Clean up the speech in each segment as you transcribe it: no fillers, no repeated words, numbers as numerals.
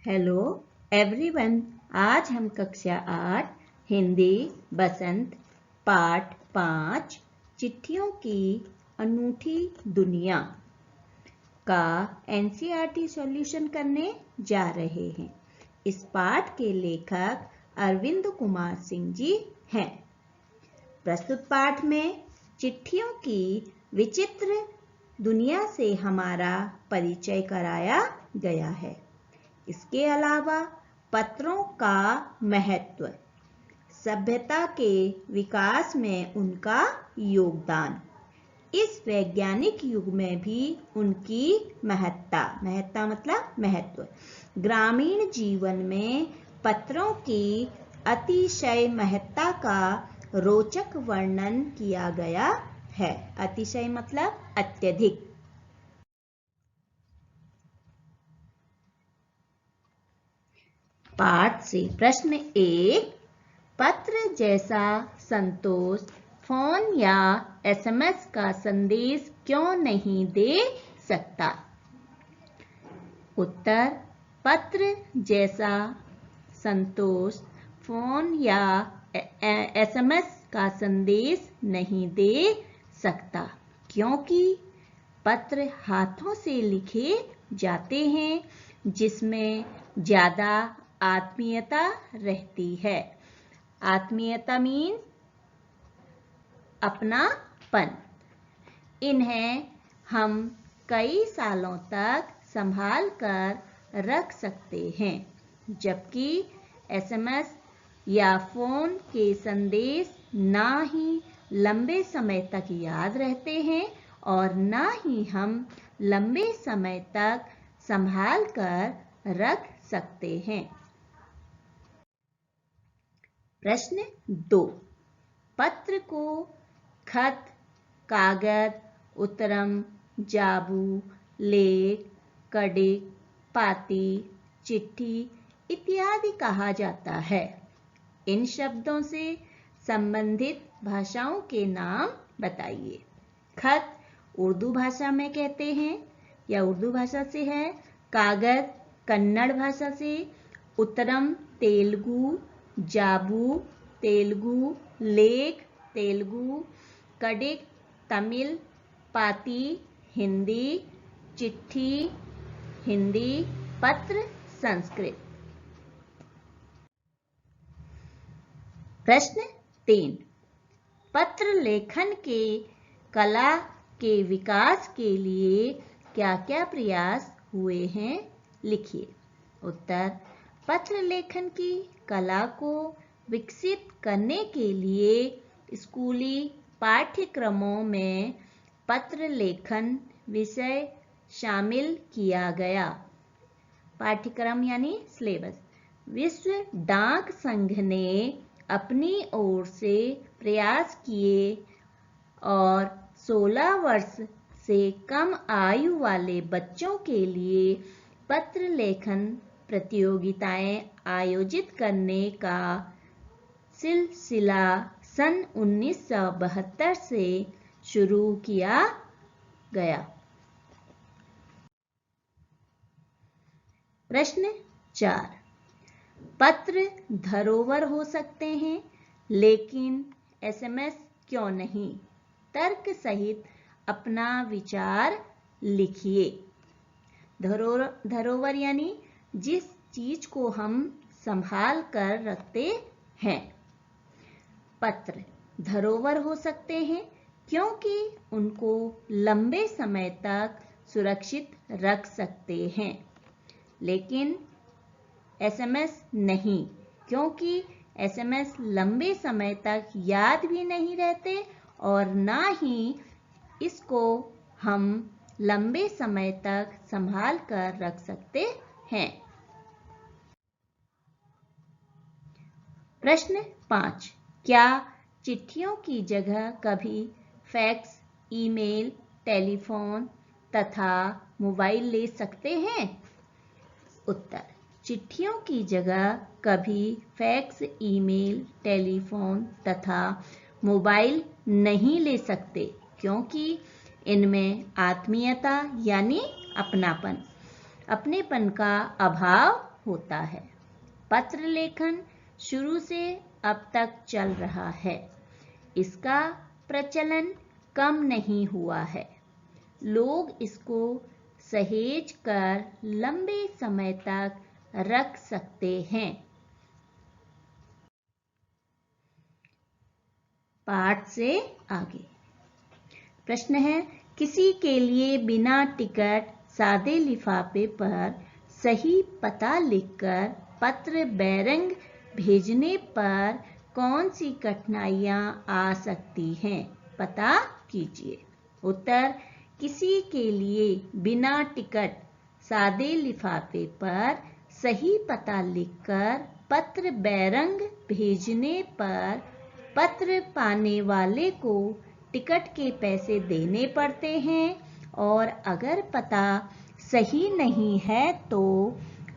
Hello everyone, आज हम कक्षा 8 हिंदी बसंत पाठ 5 चिट्ठियों की अनूठी दुनिया का एनसीईआरटी सॉल्यूशन करने जा रहे हैं। इस पाठ के लेखक अरविंद कुमार सिंह जी हैं। प्रस्तुत पाठ में चिट्ठियों की विचित्र दुनिया से हमारा परिचय कराया गया है। इसके अलावा पत्रों का महत्व, सभ्यता के विकास में उनका योगदान, इस वैज्ञानिक युग में भी उनकी महत्ता मतलब महत्व, ग्रामीण जीवन में पत्रों की अतिशय महत्ता का रोचक वर्णन किया गया है। अतिशय मतलब अत्यधिक। पाठ से प्रश्न 1, पत्र जैसा संतोष फोन या एसएमएस का संदेश क्यों नहीं दे सकता? उत्तर, पत्र जैसा संतोष फोन या एसएमएस का संदेश नहीं दे सकता, क्योंकि पत्र हाथों से लिखे जाते हैं, जिसमें ज़्यादा आत्मीयता रहती है। आत्मीयता मीन्स अपनापन। इन्हें हम कई सालों तक संभाल कर रख सकते हैं, जबकि एसएमएस या फोन के संदेश ना ही लंबे समय तक याद रहते हैं और ना ही हम लंबे समय तक संभाल कर रख सकते हैं। प्रश्न 2, पत्र को खत, कागज, उत्तरम, जाबू, लेख, कड़िक, पाती, चिट्ठी इत्यादि कहा जाता है। इन शब्दों से संबंधित भाषाओं के नाम बताइए। खत उर्दू भाषा में कहते हैं या उर्दू भाषा से है। कागज कन्नड़ भाषा से। उत्तरम तेलुगु, जाबू तेलुगु, लेख तेलुगु, कड़िक तमिल, पाती हिंदी, चिट्ठी हिंदी, पत्र संस्कृत। प्रश्न 3, पत्र लेखन के कला के विकास के लिए क्या क्या प्रयास हुए हैं, लिखिए। उत्तर, पत्र लेखन की कला को विकसित करने के लिए स्कूली पाठ्यक्रमों में पत्र लेखन विषय शामिल किया गया। पाठ्यक्रम यानी सिलेबस। विश्व डाक संघ ने अपनी ओर से प्रयास किए और 16 वर्ष से कम आयु वाले बच्चों के लिए पत्र लेखन प्रतियोगिताएं आयोजित करने का सिलसिला सन 1972 से शुरू किया गया। प्रश्न 4, पत्र धरोहर हो सकते हैं, लेकिन एसएमएस क्यों नहीं? तर्क सहित अपना विचार लिखिए। धरोहर यानी जिस चीज को हम संभाल कर रखते हैं। पत्र धरोहर हो सकते हैं क्योंकि उनको लंबे समय तक सुरक्षित रख सकते हैं, लेकिन एसएमएस नहीं, क्योंकि एसएमएस लंबे समय तक याद भी नहीं रहते और ना ही इसको हम लंबे समय तक संभाल कर रख सकते हैं। प्रश्न 5, क्या चिट्ठियों की जगह कभी फैक्स, ईमेल, टेलीफोन तथा मोबाइल ले सकते हैं? उत्तर, चिट्ठियों की जगह कभी फैक्स, ईमेल, टेलीफोन तथा मोबाइल नहीं ले सकते, क्योंकि इनमें आत्मीयता यानी अपनापन, अपनेपन का अभाव होता है। पत्र लेखन शुरू से अब तक चल रहा है। इसका प्रचलन कम नहीं हुआ है। लोग इसको सहेज कर लंबे समय तक रख सकते हैं। पाठ से आगे प्रश्न है, किसी के लिए बिना टिकट सादे लिफाफे पर सही पता लिखकर पत्र बैरंग भेजने पर कौन सी कठिनाइयां आ सकती हैं? पता कीजिए। उत्तर, किसी के लिए बिना टिकट सादे लिफाफे पर सही पता लिखकर पत्र बैरंग भेजने पर पत्र पाने वाले को टिकट के पैसे देने पड़ते हैं और अगर पता सही नहीं है तो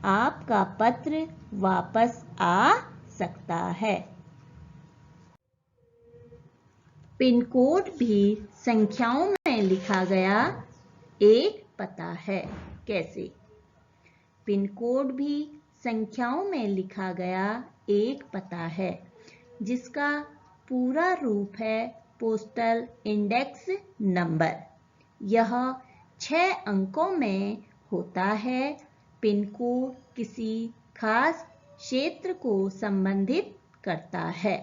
आपका पत्र वापस आ सकता है। पिन कोड भी संख्याओं में लिखा गया एक पता है। कैसे? पिन कोड भी संख्याओं में लिखा गया एक पता है, जिसका पूरा रूप है पोस्टल इंडेक्स नंबर। यह 6 अंकों में होता है। पिन कोड किसी खास क्षेत्र को संबंधित करता है।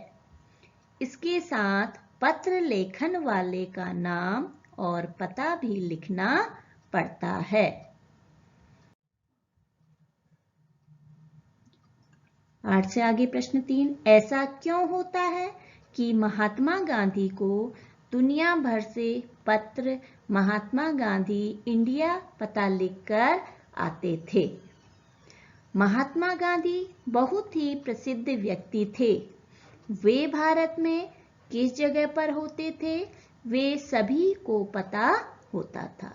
इसके साथ पत्र लेखन वाले का नाम और पता भी लिखना पड़ता है। आठ से आगे प्रश्न 3, ऐसा क्यों होता है कि महात्मा गांधी को दुनिया भर से पत्र महात्मा गांधी इंडिया पता लिखकर आते थे? महात्मा गांधी बहुत ही प्रसिद्ध व्यक्ति थे। वे भारत में किस जगह पर होते थे, वे सभी को पता होता था।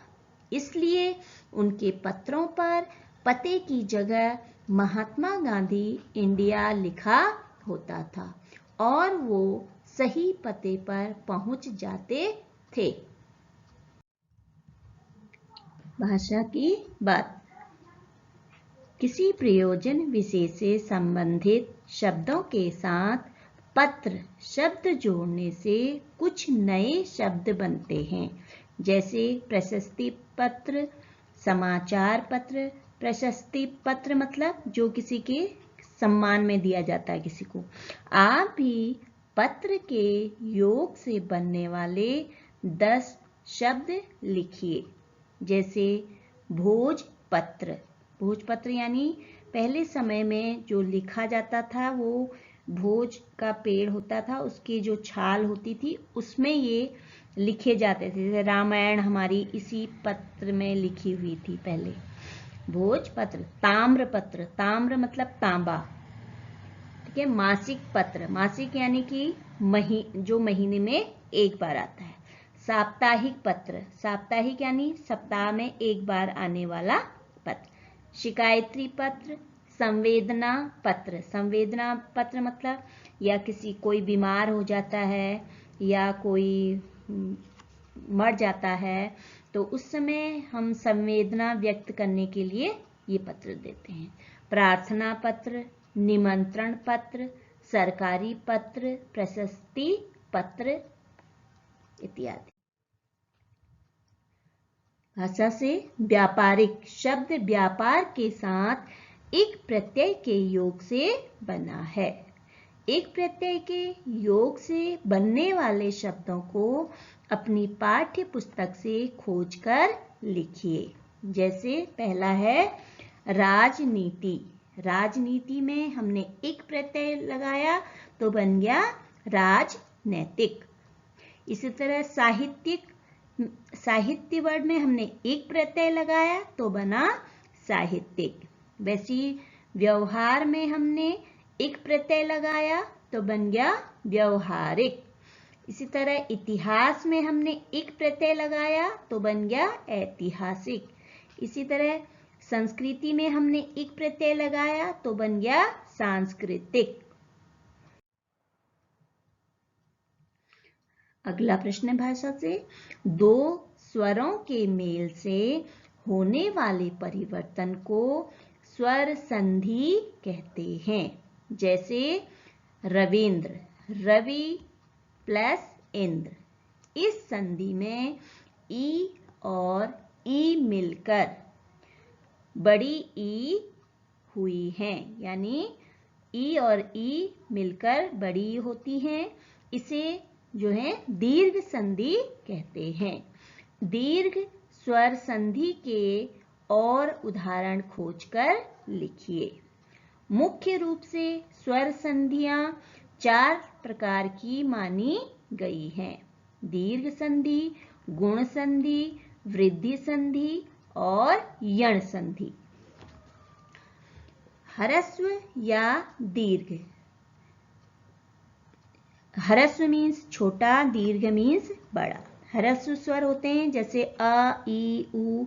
इसलिए उनके पत्रों पर पते की जगह महात्मा गांधी इंडिया लिखा होता था और वो सही पते पर पहुंच जाते थे। भाषा की बात। किसी प्रयोजन विशेष से संबंधित शब्दों के साथ पत्र शब्द जोड़ने से कुछ नए शब्द बनते हैं, जैसे प्रशस्ति पत्र, समाचार पत्र। प्रशस्ति पत्र मतलब जो किसी के सम्मान में दिया जाता है किसी को। आप भी पत्र के योग से बनने वाले 10 शब्द लिखिए, जैसे भोजपत्र। भोजपत्र यानी पहले समय में जो लिखा जाता था वो भोज का पेड़ होता था, उसकी जो छाल होती थी उसमें ये लिखे जाते थे। जैसे रामायण हमारी इसी पत्र में लिखी हुई थी पहले। भोजपत्र। ताम्रपत्र, ताम्र मतलब तांबा, ठीक है। मासिक पत्र, मासिक यानी कि जो महीने में एक बार आता है। साप्ताहिक पत्र, साप्ताहिक यानी सप्ताह में एक बार आने वाला पत्र। शिकायती पत्र, संवेदना पत्र। संवेदना पत्र मतलब या कोई बीमार हो जाता है या कोई मर जाता है तो उस समय हम संवेदना व्यक्त करने के लिए ये पत्र देते हैं। प्रार्थना पत्र, निमंत्रण पत्र, सरकारी पत्र, प्रशस्ति पत्र इत्यादि। भाषा से व्यापारिक शब्द व्यापार के साथ एक प्रत्यय के योग से बना है। एक प्रत्यय के योग से बनने वाले शब्दों को अपनी पाठ्य पुस्तक से खोजकर लिखिए। जैसे पहला है राजनीति। राजनीति में हमने एक प्रत्यय लगाया तो बन गया राजनैतिक। इसी तरह साहित्य वर्ड में हमने एक प्रत्यय लगाया तो बना साहित्यिक। वैसे व्यवहार में हमने एक प्रत्यय लगाया तो बन गया व्यवहारिक। इसी तरह इतिहास में हमने एक प्रत्यय लगाया तो बन गया ऐतिहासिक। इसी तरह संस्कृति में हमने एक प्रत्यय लगाया तो बन गया सांस्कृतिक। अगला प्रश्न भाषा से, दो स्वरों के मेल से होने वाले परिवर्तन को स्वर संधि कहते हैं। जैसे रविंद्र, रवि प्लस इंद्र, इस संधि में ई और ई मिलकर बड़ी ई हुई हैं, यानी ई और ई मिलकर बड़ी होती हैं। इसे जो है दीर्घ संधि कहते हैं। दीर्घ स्वर संधि के और उदाहरण खोजकर लिखिए। मुख्य रूप से स्वर संधियां 4 प्रकार की मानी गई हैं: दीर्घ संधि, गुण संधि, वृद्धि संधि और यण संधि। ह्रस्व या दीर्घ। ह्रस्व मीन्स छोटा, दीर्घ मीन्स बड़ा। ह्रस्व स्वर होते हैं जैसे अ, ई, उ,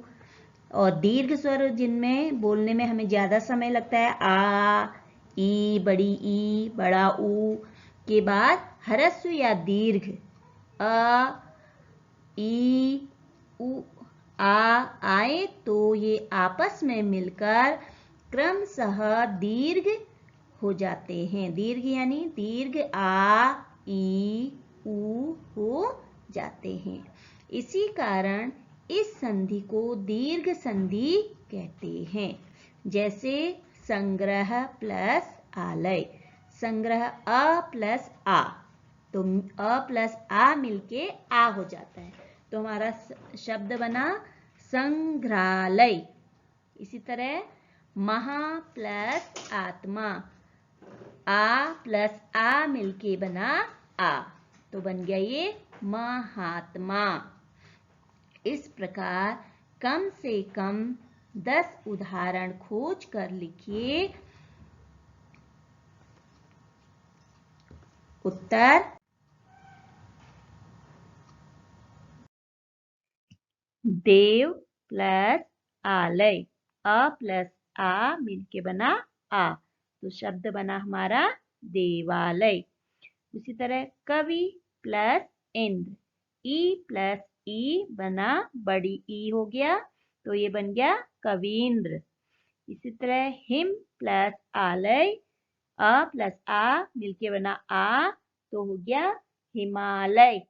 और दीर्घ स्वर जिनमें बोलने में हमें ज्यादा समय लगता है आ, ई, बड़ी ई, बड़ा ऊ के बाद ह्रस्व या दीर्घ अ, ई, उ, आ आए तो ये आपस में मिलकर क्रमशः दीर्घ हो जाते हैं। दीर्घ यानी दीर्घ आ, ई, उ हो जाते हैं। इसी कारण इस संधि को दीर्घ संधि कहते हैं। जैसे संग्रह प्लस आलय, संग्रह अ प्लस आ, तो अ प्लस आ मिलके आ हो जाता है, तो हमारा शब्द बना संग्रहालय। इसी तरह महा प्लस आत्मा, आ प्लस आ मिलके बना आ, तो बन गया ये महात्मा। इस प्रकार कम से कम 10 उदाहरण खोज कर लिखिए। उत्तर देव प्लस आलय, अ प्लस आ मिलके बना आ, तो शब्द बना हमारा देवालय। उसी तरह कवि प्लस इंद्र, ई प्लस ई बना बड़ी ई हो गया, तो ये बन गया कवींद्र। इसी तरह हिम प्लस आलय, अ प्लस आ मिलके बना आ, तो हो गया हिमालय।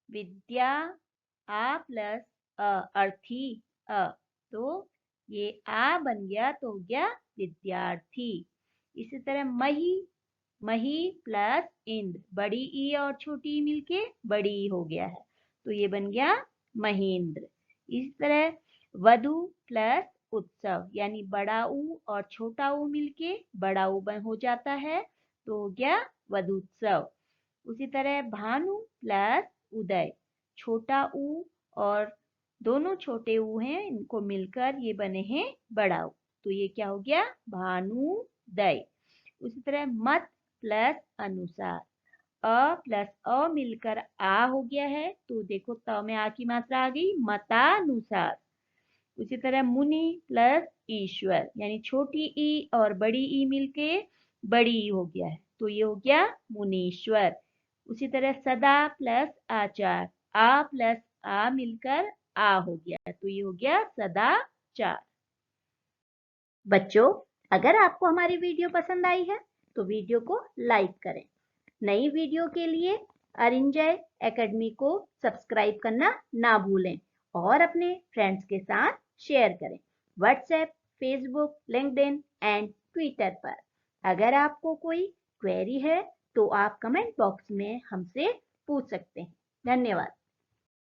विद्या आ प्लस अर्थी अ, तो ये आ बन गया तो हो गया विद्यार्थी। इसी तरह मही, मही प्लस इंद्र, बड़ी ई और छोटी ई मिलके बड़ी ई हो गया है, तो ये बन गया महेंद्र। इस तरह वधु प्लस उत्सव, यानी बड़ा ऊ और छोटा ऊ मिलके बड़ा ऊ हो जाता है, तो हो गया वधुत्सव। उसी तरह भानु प्लस उदय, छोटा ऊ और दोनों छोटे ऊ हैं, इनको मिलकर ये बने हैं बड़ा ऊ, तो ये क्या हो गया भानुदय। उसी तरह मत प्लस अनुसार, अ प्लस अ मिलकर आ हो गया है, तो देखो त में आ की मात्रा आ गई, मतानुसार। उसी तरह मुनि प्लस ईश्वर, यानी छोटी ई और बड़ी ई मिलके बड़ी ई हो गया है, तो ये हो गया मुनीश्वर। उसी तरह सदा प्लस आचार, आ प्लस आ मिलकर आ हो गया है, तो ये हो गया सदाचार। बच्चों, अगर आपको हमारी वीडियो पसंद आई है तो वीडियो को लाइक करें। नई वीडियो के लिए अरिंजय एकेडमी को सब्सक्राइब करना ना भूलें और अपने फ्रेंड्स के साथ शेयर करें WhatsApp, Facebook, LinkedIn and Twitter पर। अगर आपको कोई क्वेरी है तो आप कमेंट बॉक्स में हमसे पूछ सकते हैं। धन्यवाद।